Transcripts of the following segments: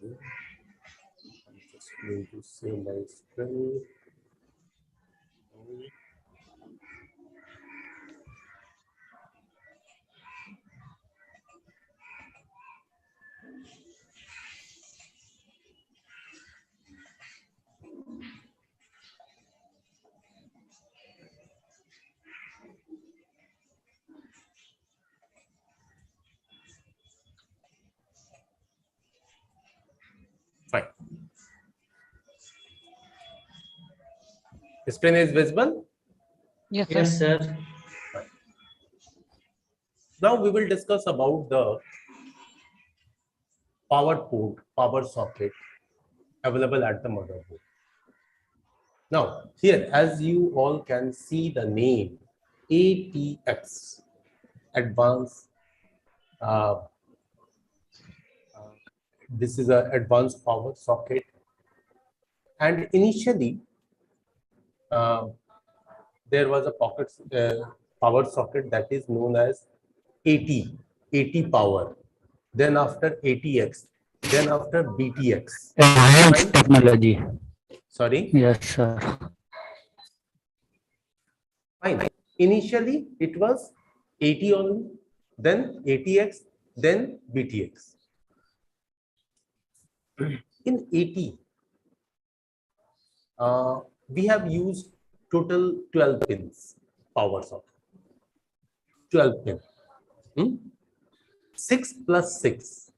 I'm just going to say my screen. Fine. Screen is visible? Yes, Yes, sir. Now we will discuss about the power port, power socket available at the motherboard. Now here, as you all can see the name ATX, Advanced. This is an advanced power socket, and initially there was a power socket that is known as AT power. Then after ATX, then after BTX. Advanced technology. Sorry. Yes, sir. Fine. Initially it was AT only, then ATX, then BTX. In AT, we have used total 12 pins power socket. 12 pin. 6 plus 6.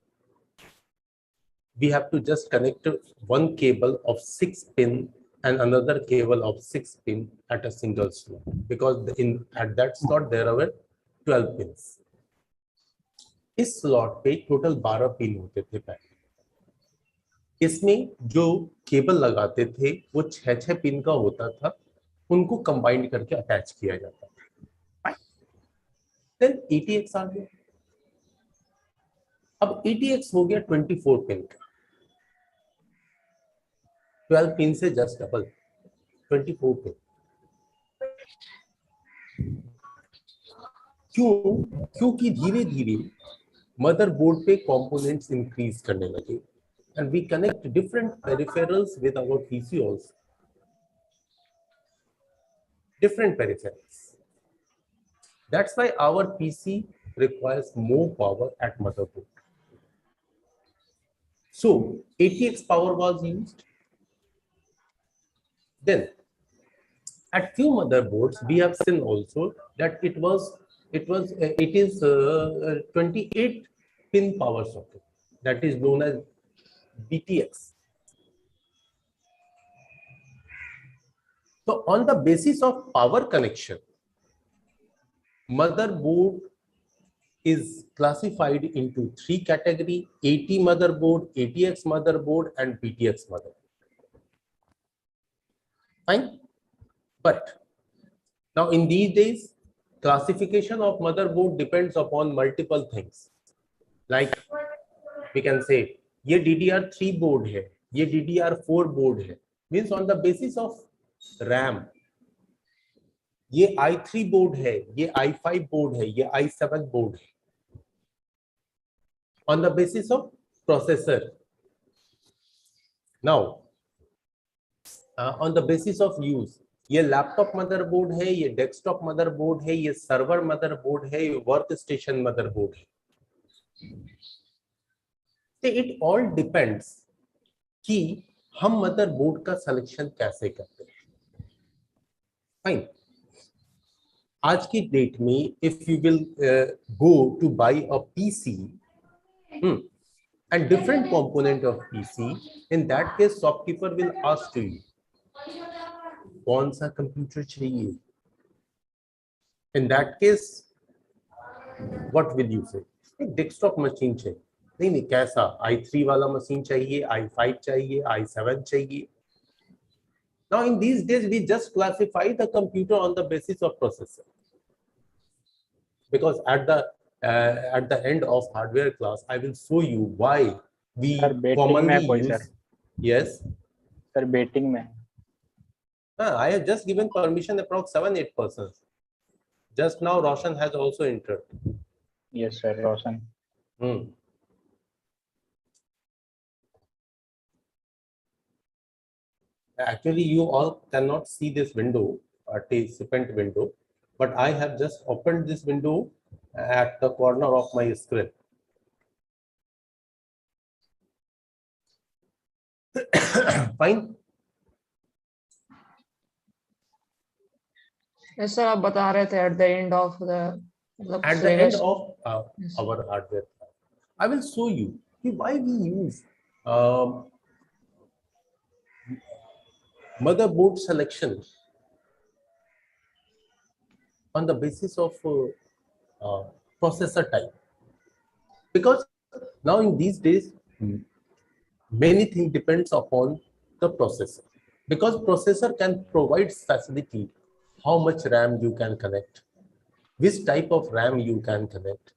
We have to just connect one cable of 6 pin and another cable of 6 pin at a single slot, because at that slot there are 12 pins. इस slot पे total 12 pin होते थे पहले. इसमें जो cable लगाते थे वो 6 पिन का होता था, उनको कंबाइन करके अटैच किया जाता था. देन ATX आ गया. अब ATX हो गया 24 पिन का. 12 पिन से जस्ट डबल 24 पिन. क्योंकि धीरे धीरे मदरबोर्ड पे कंपोनेंट्स इंक्रीज करने लगे, and we connect different peripherals with our PC also. Different peripherals. That's why our PC requires more power at motherboard. So ATX power was used. Then at few motherboards we have seen also that it is 28 pin power socket, that is known as BTX. So on the basis of power connection, motherboard is classified into 3 categories: AT motherboard, ATX motherboard, and BTX motherboard. Fine. But now in these days, classification of motherboard depends upon multiple things. Like we can say, ये DDR3 board है, ये DDR4 board है. Means on the basis of RAM, ये i3 board है, ये i5 board है, ये i7 board है. On the basis of processor. Now, on the basis of use, ये लैपटॉप मदरबोर्ड है, ये डेस्कटॉप मदरबोर्ड है, ये सर्वर मदरबोर्ड है, ये वर्क स्टेशन मदरबोर्ड है. It all depends कि हम मदरबोर्ड का सिलेक्शन कैसे करते हैं. फाइन. आज की डेट में if you will go to buy a PC and different component of PC, in that case shopkeeper will ask to you कौन सा कंप्यूटर चाहिए. In that case, what will you say? एक desktop machine चाहिए. नहीं कैसा, i3 वाला machine चाहिए, i5 चाहिए, i7 चाहिए. Now in these days we just classify the computer on the basis of processor, because at the end of hardware class I will show you why we commonly use. Yes sir, betting में. I have just given permission approx 7-8%. Just now Roshan has also entered. Yes sir, Roshan. Actually, you all cannot see this window, participant window, but I have just opened this window at the corner of my screen. Fine. Yes, sir, आप बता रहे थे at the end of the At the end of our hardware, I will show you why we use motherboard selection on the basis of processor type. Because now in these days, many things depends upon the processor. Because processor can provide facility, how much RAM you can connect, which type of RAM you can connect,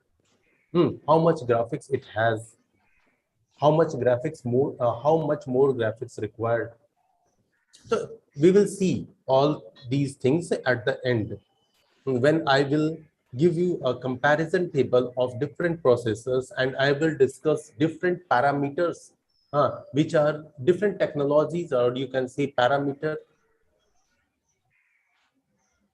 how much graphics it has, how much more graphics required. So we will see all these things at the end when I will give you a comparison table of different processors, and I will discuss different parameters, which are different technologies, or you can say parameter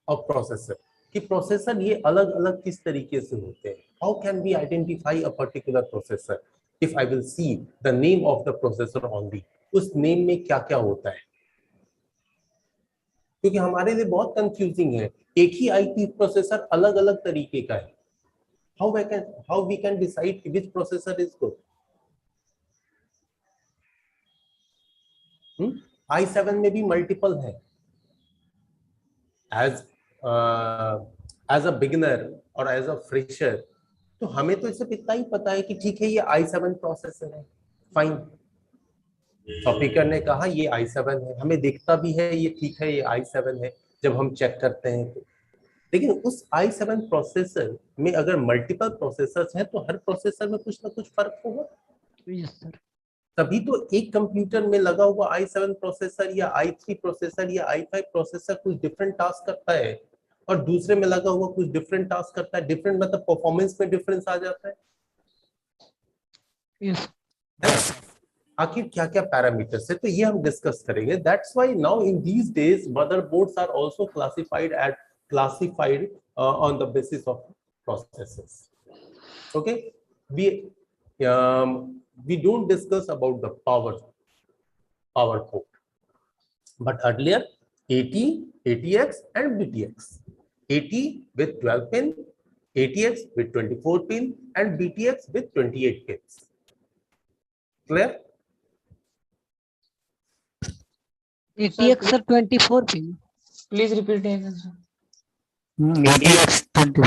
of processor. कि processor ये अलग अलग किस तरीके से होते हैं? How can we identify a particular processor? If I will see the name of the processor only, उस name में क्या क्या होता है? क्योंकि हमारे लिए बहुत कंफ्यूजिंग है, एक ही आईपी प्रोसेसर अलग अलग तरीके का है. How we can decide which processor is good? i7 में भी मल्टीपल है. As a beginner or as a fresher, तो हमें तो सिर्फ इतना ही पता है कि ठीक है ये i7 प्रोसेसर है, फाइन. स्पीकर ने कहा ये i7 है, हमें दिखता भी है ये ठीक है ये i7 है जब हम चेक करते हैं तो. लेकिन उस i7 प्रोसेसर में अगर मल्टीपल प्रोसेसर्स हैं तो हर प्रोसेसर में कुछ ना कुछ फर्क होगा. Yes, sir. तभी तो एक कंप्यूटर में लगा हुआ i7 प्रोसेसर या i3 प्रोसेसर या i5 प्रोसेसर कुछ डिफरेंट टास्क करता है और दूसरे में लगा हुआ कुछ डिफरेंट टास्क करता है. डिफरेंट मतलब परफॉर्मेंस में डिफरेंस आ जाता है. Yes. आखिर क्या क्या पैरामीटर्स है तो ये हम डिस्कस करेंगे. That's why now in these days motherboards are also classified on the basis of processors. Okay, we don't discuss about the power port, but earlier AT, ATX and BTX. AT with 12 pin, ATX with 24 pin and BTX with 28 pins. Clear? ATX are 24 pin. Please repeat again, sir. ATX 20.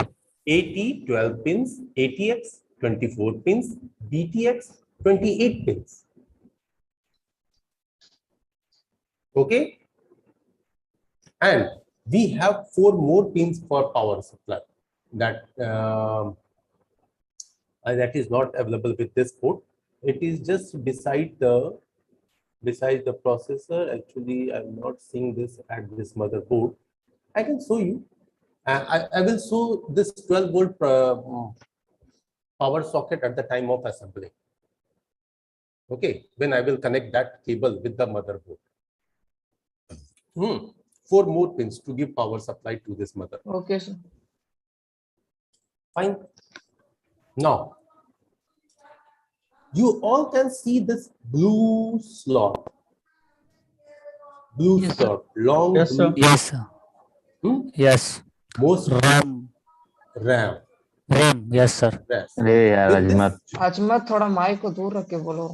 AT 12 pins, ATX 24 pins, BTX 28 pins. Okay, and we have 4 more pins for power supply that is not available with this port. It is just beside the processor. Actually, I'm not seeing this at this motherboard. I can show you. I will show this 12 volt power socket at the time of assembly. Okay, when I will connect that cable with the motherboard. 4 more pins to give power supply to this motherboard. Okay, sir. Fine. Now, you all can see this blue slot. Blue Yes, slot, long Yes, blue. sir. Yes, sir. Yes. Most RAM. RAM. Yes, sir. Yes. अरे यार With this- अजमत अजमत थोड़ा mic को दूर रख के बोलो.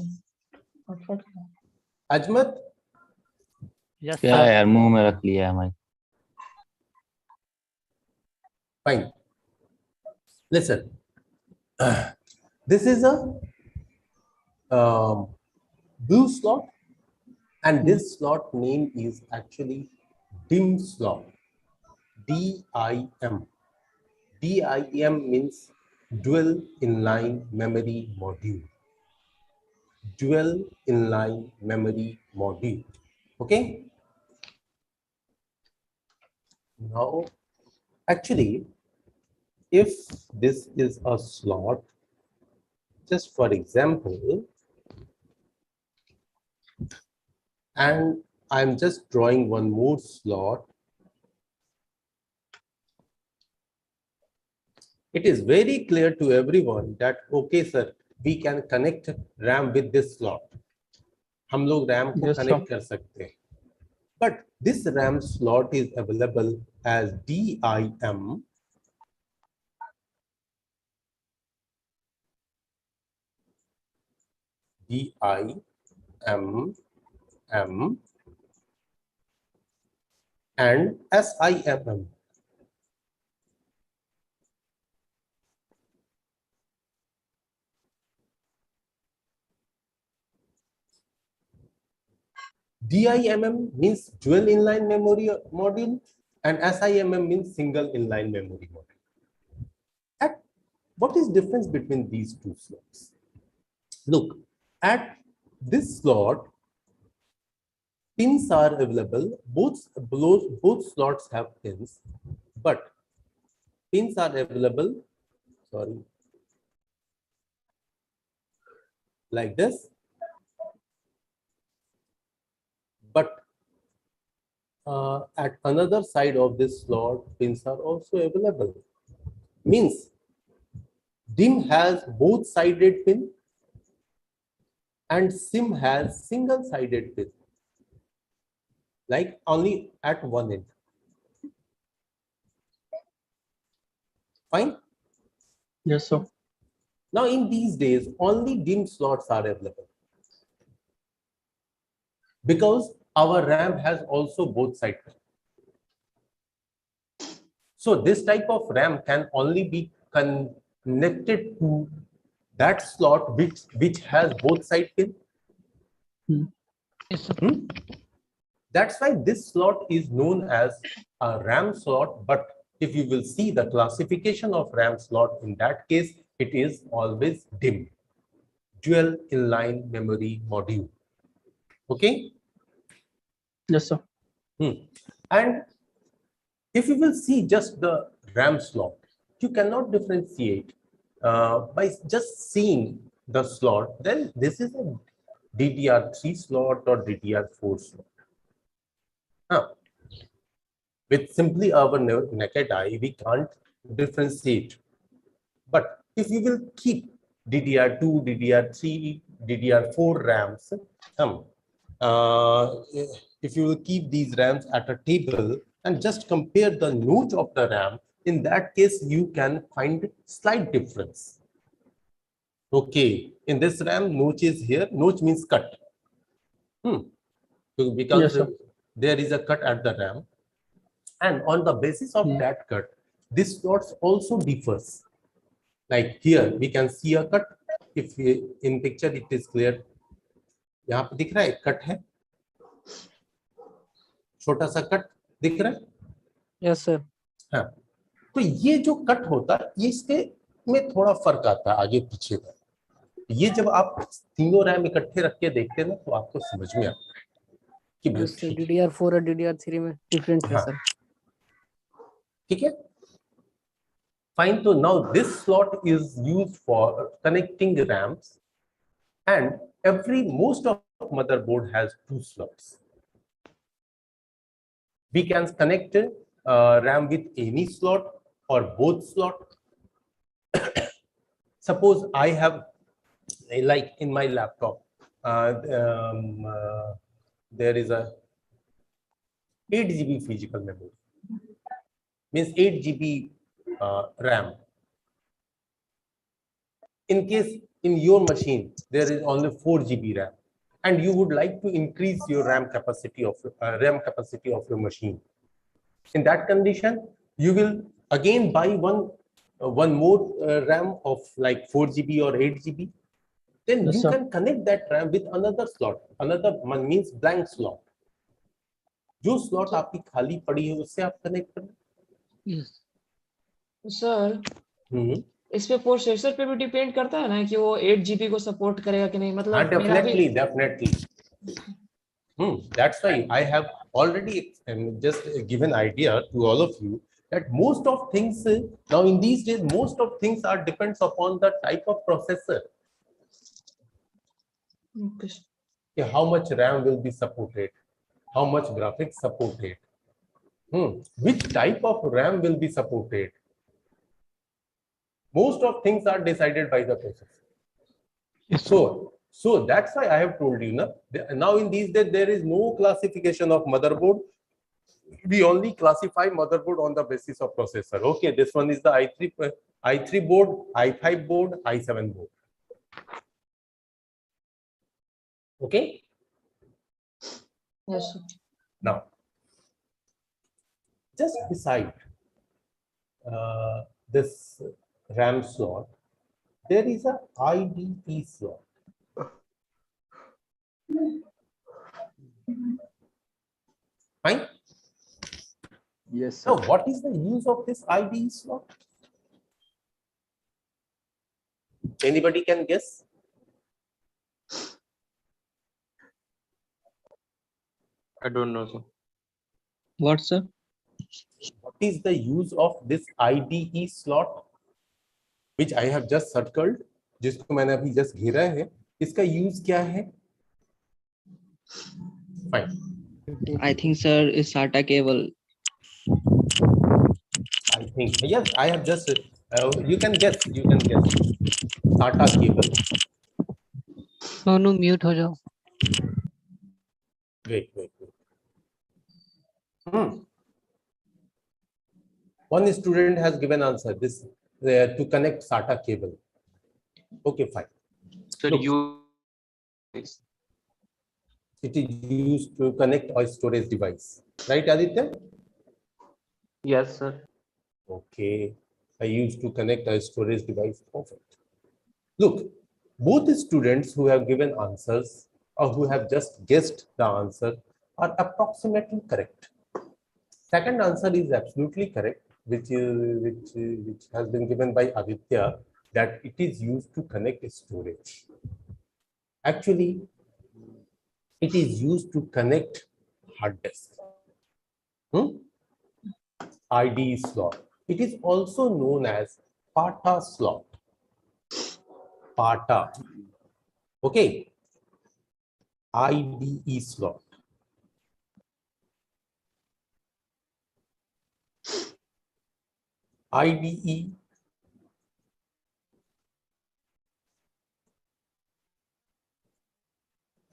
फटफट. Ajmat, Yes, क्या sir. यार मुंह में रख लिया है mic. fine. Listen. This is a blue slot, and this slot name is actually DIMM slot. DIM. DIM means dual inline memory module. Dual inline memory module. Okay. Now, actually, if this is a slot, just for example, and I'm just drawing one more slot. It is very clear to everyone that, okay, sir, we can connect RAM with this slot. हम लोग RAM को Yes, sir. connect कर सकते हैं. But this RAM slot is available as DIM. DIM and SIMM. DIMM means dual inline memory module and SIMM means single inline memory module. And what is difference between these two slots? Look, at this slot, pins are available. Both slots have pins, but pins are available, sorry, like this. But at another side of this slot, pins are also available. Means DIM has both sided pin and SIM has single sided pin, like only at one end. Fine? Yes, sir. Now in these days, only DIM slots are available because our RAM has also both side pin. So this type of RAM can only be connected to that slot which has both side pin. That's why this slot is known as a RAM slot. But if you will see the classification of RAM slot, in that case, it is always DIM, dual inline memory module. Okay. Yes, sir. And if you will see just the RAM slot, you cannot differentiate by just seeing the slot. Then this is a DDR3 slot or DDR4 slot. With simply our naked eye, we can't differentiate. But if you will keep DDR2, DDR3, DDR4 RAMs, if you will keep these RAMs at a table and just compare the notch of the RAM, in that case, you can find slight difference. Okay, in this RAM, notch is here. Notch means cut. Because Yes, there is a cut at the RAM. And on the basis of that cut, this slots also differs. Like here, we can see a cut. If in picture it is clear, यहाँ पे दिख रहा है cut है, छोटा सा cut दिख रहा है. Yes, sir. हाँ, तो ये जो कट होता है, ये इसके में थोड़ा फर्क आता है आगे पीछे का. ये जब आप तीनों रैम इकट्ठे रख के देखते हैं ना, तो आपको समझ में आता है कि DDR4 और DDR3 में डिफरेंट है सर. ठीक है. Fine. So now this slot is used for connecting RAMs, and most of motherboard has two slots. We can connect RAM with any slot or both slot. Suppose I have, like in my laptop, there is a 8 GB physical memory, means 8 GB RAM. In case in your machine there is only 4 GB RAM, and you would like to increase your RAM capacity of your machine. In that condition, you will again buy one more RAM of like 4 GB or 8 GB. Then Yes, you sir. can connect that RAM with another slot. Another one means blank slot. जो slot आपकी खाली पड़ी है उससे आप connect करें. Sir इस पे प्रोसेसर पे भी डिपेंड करता है ना कि वो 8 GB को सपोर्ट करेगा कि नहीं. मतलब definitely. That's why I have already just given idea to all of you that most of things now in these days, most of things are depends upon the type of processor. Okay. How much RAM will be supported. How much graphics supported? Which type of RAM will be supported? Most of things are decided by the processor. Yes, sir. So that's why I have told you now in these days there is no classification of motherboard. We only classify motherboard on the basis of processor. Okay, this one is the i3 board, i5 board, i7 board. Okay. Yes, sir. Now, just beside this RAM slot, there is a IDE slot. Fine. Yes, sir. Now, what is the use of this IDE slot? Anybody can guess? I don't know, sir. What, sir? What is the use of this IDE slot, which I have just circled, जिसको मैंने अभी just घेरा है, इसका use क्या है? Fine. I think, sir, is SATA cable. I think yes. I have just. You can guess. You can guess. SATA cable. No, mute हो जाओ. Wait. One student has given answer. This to connect SATA cable. Okay, fine. Sir, Look. It is used to connect a storage device, right, Aditya? Yes, sir. Okay, I used to connect a storage device. Perfect. Look, both the students who have given answers or who have just guessed the answer are approximately correct. Second answer is absolutely correct, which has been given by Aditya, that it is used to connect storage. Actually, it is used to connect hard disk. IDE slot. It is also known as PATA slot. PATA. Okay. IDE slot. IDE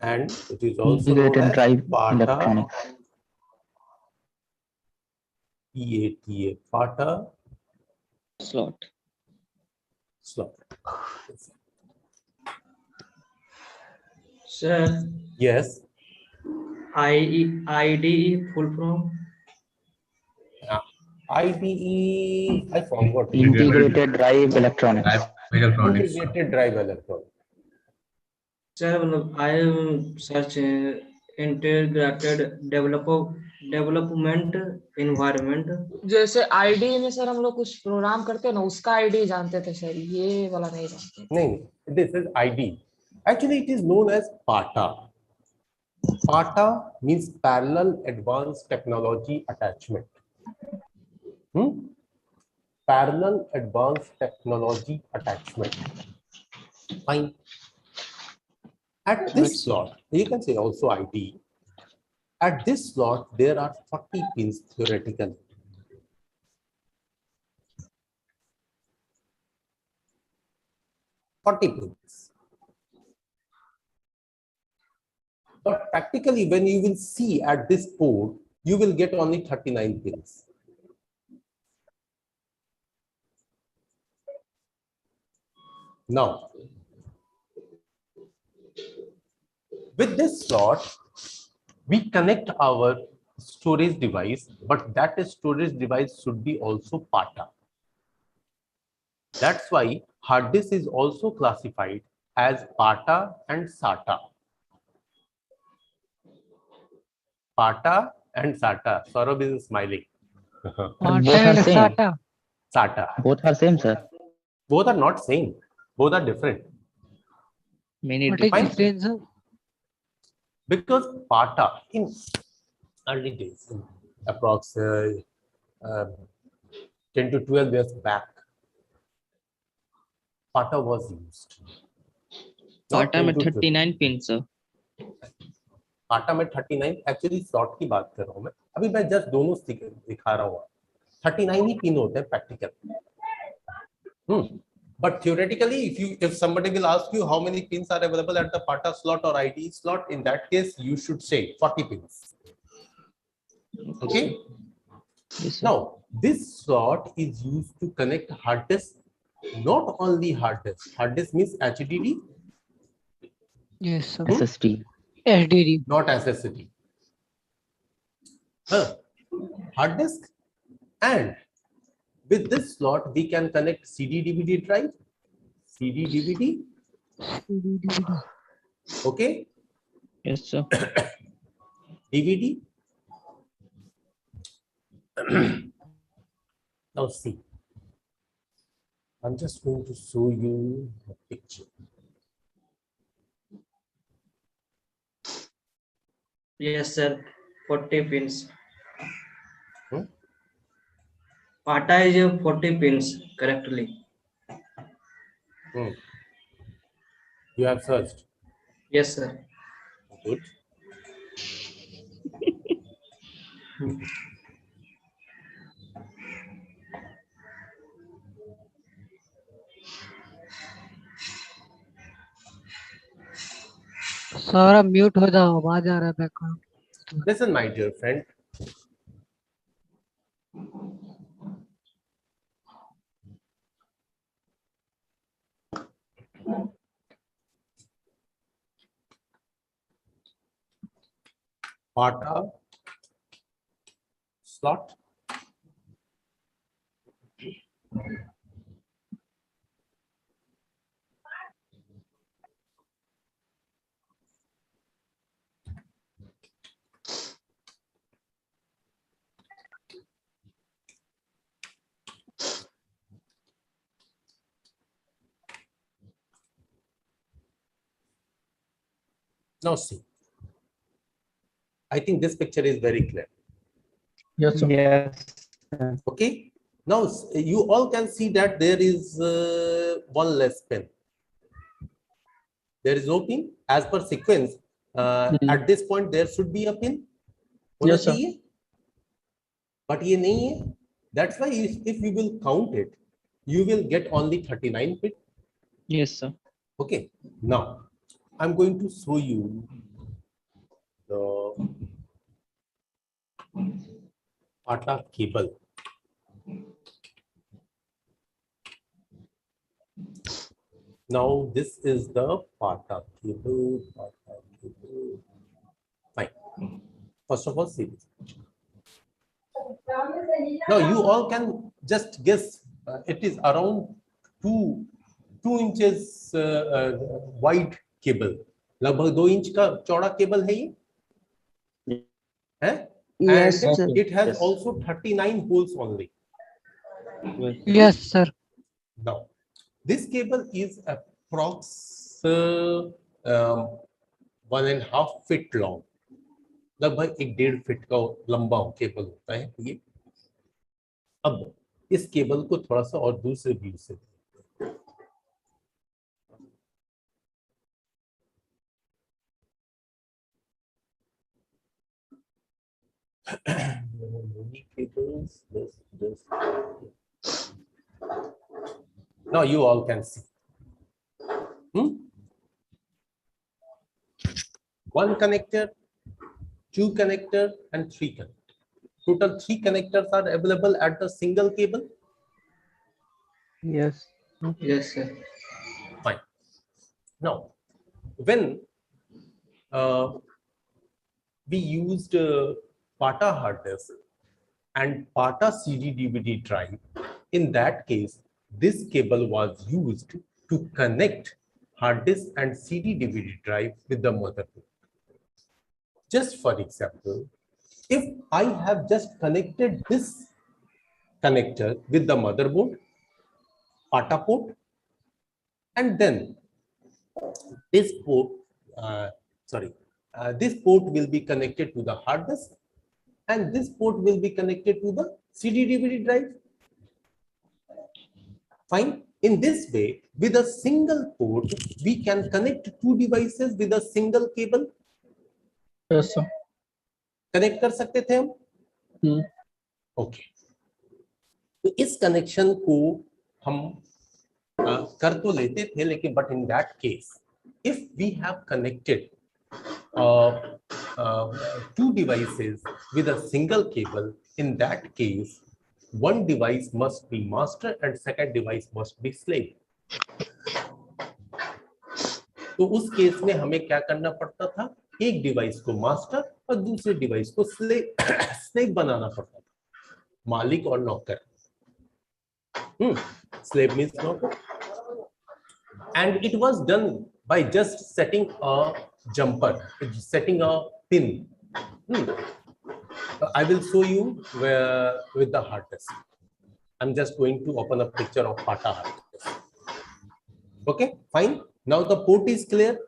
and it is also known Integrated as drive PATA. electronics. PATA. PATA Slot. slot. Sir, Yes. IDE full form? IDE, I forgot. Integrated drive electronics. Integrated drive electronics. Sir, I am searching integrated development environment. जैसे ID में sir हम लोग कुछ programme करते हैं ना, उसका ID जानते थे सर, ये वाला नहीं जानते. नहीं, this is ID. Actually, it is known as PATA. PATA means Parallel Advanced Technology Attachment. Parallel Advanced Technology Attachment. Fine. At this slot, you can say also ID. At this slot, there are 40 pins theoretically. But practically, when you will see at this port, you will get only 39 pins. Now, with this slot, we connect our storage device, but that storage device should be also PATA. That's why hard disk is also classified as PATA and SATA. PATA and SATA. Saurabh is smiling. Both are same. SATA. Both are same, sir. Both are not same. Both are different. Many What is different. difference, sir? Because PATA in early days, approx 10 to 12 years back, PATA was used. Not SATA 10 में to 39 pins, sir. पाटा में 39 actually slot की बात कर रहा हूं मैं, अभी मैं जस्ट दोनों दिखा रहा हूँ। 39 ही पिन होते हैं practical. But theoretically, if somebody will ask you how many pins are available at the PATA slot or IDE slot, in that case you should say 40 pins. Okay. Yes, sir. Now this slot is used to connect hard disk. Not only hard disk. Hard disk means HDD. Yes, sir. SSD. HDD. Not SSD. Hard disk, and with this slot we can connect CD/DVD drive, CD/DVD. Okay. Yes, sir. DVD. Now see, I'm just going to show you a picture. Yes, sir. 40 pins. PATA is 40 pins correctly. You have searched. Yes, sir. Good. सारा mute हो जाओ, आवाज आ रहा है background. Listen, my dear friend. PATA slot. Now see, I think this picture is very clear. Yes, sir. Yes. Okay. Now you all can see that there is one less pin. There is no pin as per sequence. At this point there should be a pin. Yes, sir. But ये नहीं है. That's why if you will count it, you will get only 39 pin. Yes, sir. Okay. Now I'm going to show you the PATA cable. Now this is the PATA cable. Fine. First of all, see this. Now you all can just guess. It is around 2 inches wide cable. लगभग 2 inch का चौड़ा cable है ये. Yes, and sir. it has also 39 holes only. Yes, sir. Now this cable is approx 1.5 feet long. लगभग 1.5 feet का लंबा cable होता है ये. अब इस केबल को थोड़ा सा और दूसरे व्यू से cables. Now you all can see. One connector, 2 connector, and 3 connector. Total 3 connectors are available at the single cable. Yes. Yes, sir. Fine. Now, when we used PATA hard disk and PATA CD/DVD drive, in that case, this cable was used to connect hard disk and CD/DVD drive with the motherboard. Just for example, if I have just connected this connector with the motherboard, PATA port, and then this port, this port will be connected to the hard disk, and this port will be connected to the CD/DVD drive. Fine. In this way, with a single port, we can connect 2 devices with a single cable. Yes, sir. Connect कर सकते थे हम? Okay, तो इस connection को हम कर तो लेते थे, लेकिन but in that case if we have connected two devices with a single cable, in that case one device must be master and second device must be slave. तो उस केस में हमें क्या करना पड़ता था? एक डिवाइस को मास्टर और दूसरे डिवाइस को स्लेव बनाना पड़ता था, मालिक और नौकर. Slave means naughar, and it was done by just setting a jumper, setting a pin. I will show you where with the hard disk. I'm just going to open a picture of PATA hard disk. Okay, fine. Now the port is clear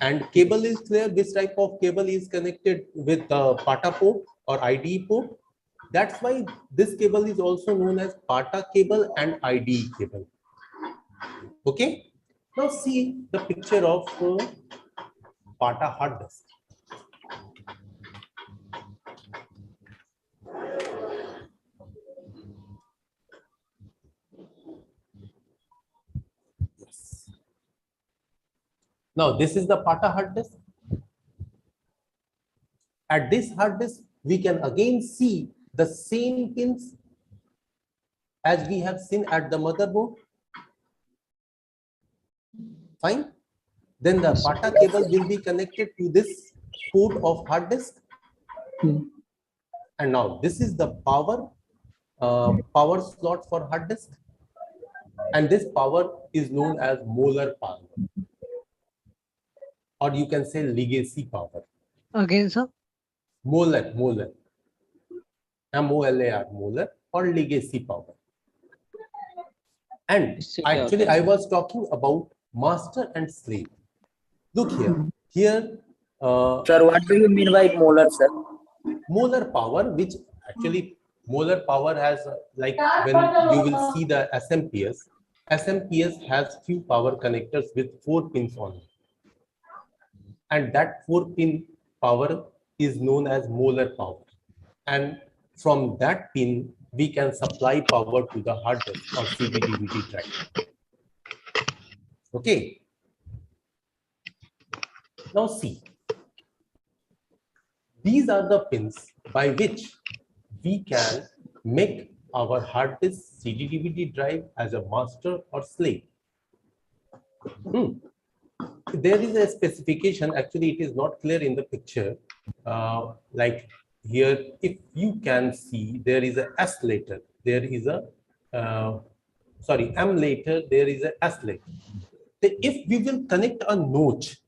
and cable is clear. This type of cable is connected with the PATA port or IDE port. That's why this cable is also known as PATA cable and IDE cable. Okay. Now see the picture of PATA hard disk. Yes. Now this is the PATA hard disk. At this hard disk, we can again see the same pins as we have seen at the motherboard. Fine. Then the PATA cable will be connected to this port of hard disk. And now this is the power slot for hard disk. And this power is known as molar power. Or you can say legacy power. Again, sir? Molar. M-O-L-A-R, molar or legacy power. And actually I was talking about master and slave. Look here. Here, sir, what do you mean by molar, sir? Molar power, which actually molar power has like when you will see the SMPS has few power connectors with 4 pins on it. And that 4-pin power is known as molar power. And from that pin, we can supply power to the hard disk or CD/DVD drive. Okay. Now see, these are the pins by which we can make our hard disk CD/DVD drive as a master or slave. There is a specification, actually it is not clear in the picture. Like here, if you can see, there is a S later, there is a M later, there is a S later. So if we will connect a notch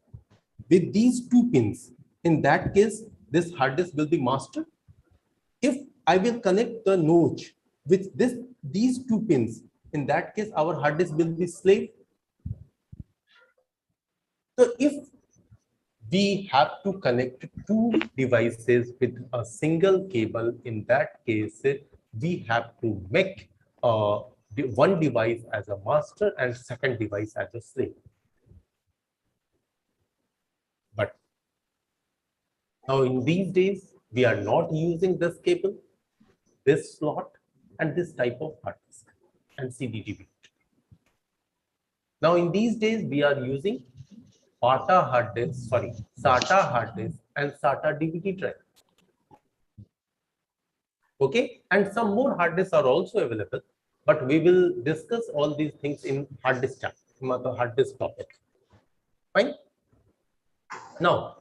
with these 2 pins, in that case this hard disk will be master. If I will connect the notch with these 2 pins, in that case our hard disk will be slave. So if we have to connect 2 devices with a single cable, in that case we have to make one device as a master and second device as a slave. But now in these days we are not using this cable, this slot and this type of hard disk and CD/DVD. Now in these days we are using SATA hard disk and SATA DVD drive. Okay, and some more hard disks are also available, but we will discuss all these things in hard disk topic. Fine. Now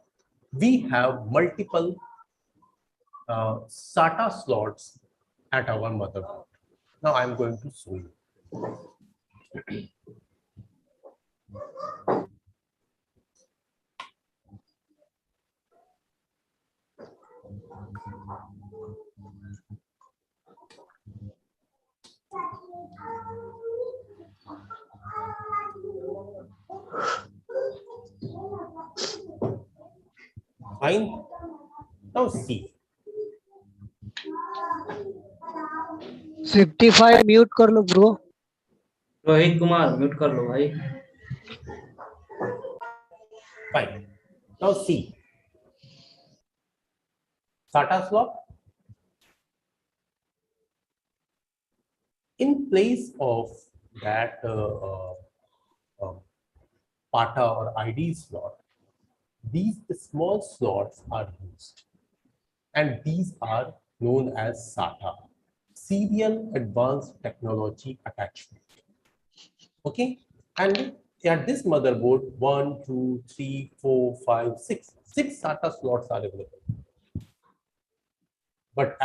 we have multiple SATA slots at our motherboard. Now I'm going to show you. Fine. Now see. 55 mute कर लो bro. Rohit Kumar mute कर लो भाई. Fine. Now see. SATA slot. In place of that PATA or ID slot, these small slots are used, and these are known as SATA, Serial Advanced Technology Attachment. Okay, and at this motherboard, 1, 2, 3, 4, 5, 6 SATA slots are available. But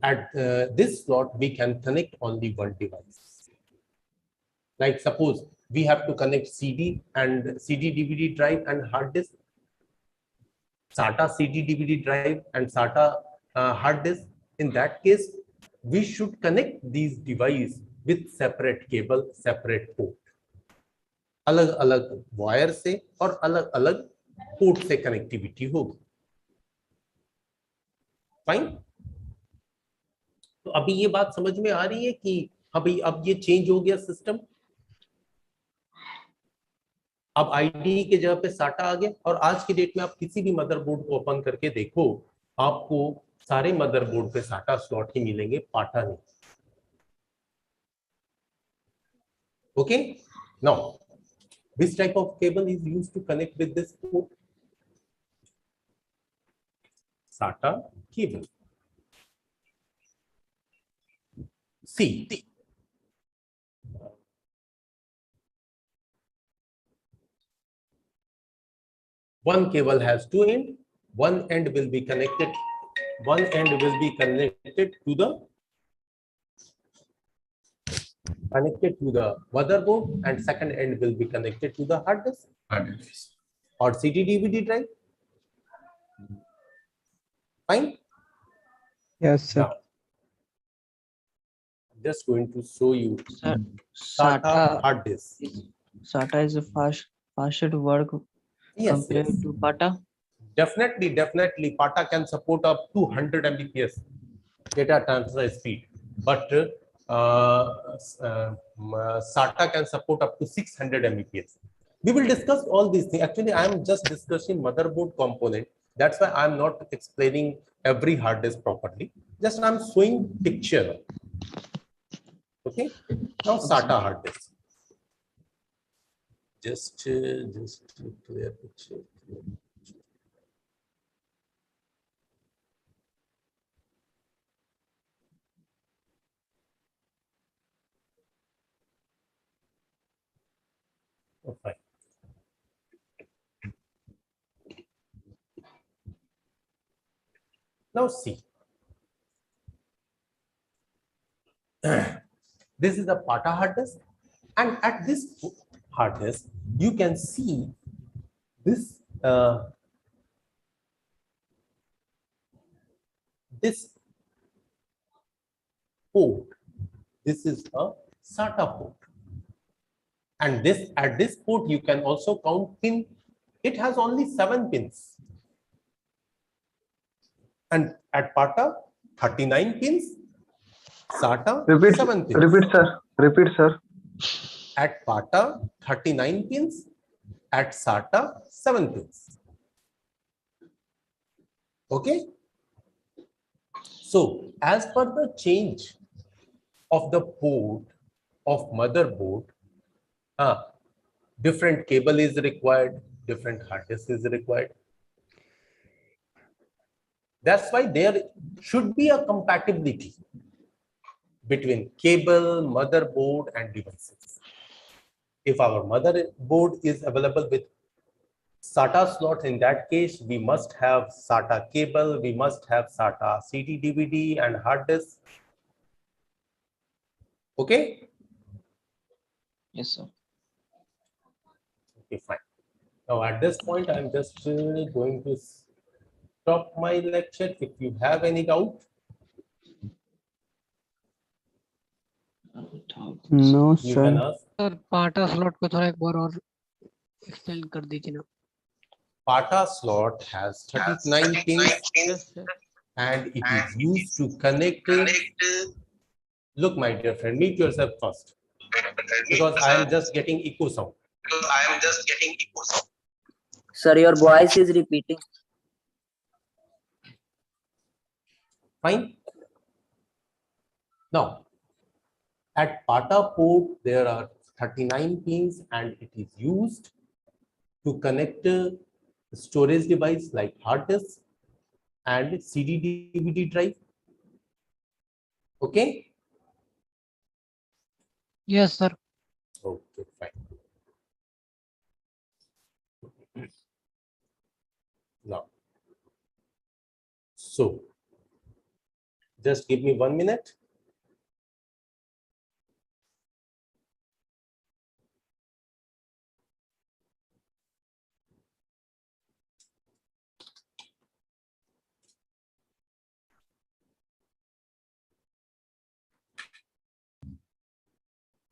at this slot, we can connect only one device. Like suppose we have to connect CD and CD DVD drive and hard disk, SATA CD DVD drive and SATA hard disk. In that case, we should connect these devices with separate cable, separate port. अलग अलग wire से और अलग अलग port से connectivity होगी. Fine. तो अभी ये बात समझ में आ रही है कि अभी अब ये चेंज हो गया सिस्टम. अब आईडी के जगह पे साटा आ गया. और आज की डेट में आप किसी भी मदरबोर्ड को ओपन करके देखो, आपको सारे मदरबोर्ड पे साटा स्लॉट ही मिलेंगे, पाटा नहीं. Okay. Now which type of cable is used to connect with this port? SATA cable. See, one cable has two ends. One end will be connected. One end will be connected to the motherboard, and second end will be connected to the hard disk or CD DVD drive. Fine. Yes, sir. Now, I'm just going to show you Sir, SATA hard disk. SATA is a faster to work compared to PATA. Definitely, PATA can support up to 100 Mbps data transfer speed, but SATA can support up to 600 Mbps. We will discuss all these things. Actually, I am just discussing motherboard component. That's why I'm not explaining every hard disk properly. Just I'm showing picture. Okay. Now SATA hard disk. Just clear picture. Oh, fine. Now see, this is the PATA hard disk, and at this hard disk you can see this this port. This is a SATA port. And this at this port you can also count pin. It has only 7 pins. And at PATA 39 pins. SATA 7 pins. Repeat, sir. At PATA 39 pins. At SATA 7 pins. Okay. So as per the change of the port of motherboard, different cable is required, different hard disk is required. That's why there should be a compatibility between cable, motherboard, and devices. If our motherboard is available with SATA slot, in that case, we must have SATA cable, we must have SATA CD, DVD, and hard disk. Okay? Yes, sir. Okay, fine. Now at this point, I'm just going to stop my lecture. If you have any doubt. No, You can sir. ask. Sir पाटा slot को थोड़ा एक बार और extend कर दीजिए ना. PATA slot has 39 pins Yes, sir. and it is used to connect. Look, my dear friend, mute yourself first because I am just getting echo sound. Sir, your voice is repeating. Fine. Now, at PATA port, there are 39 pins and it is used to connect storage device like hard disk and CD DVD drive. Okay. Yes, sir. Okay, fine. Now, so just give me 1 minute.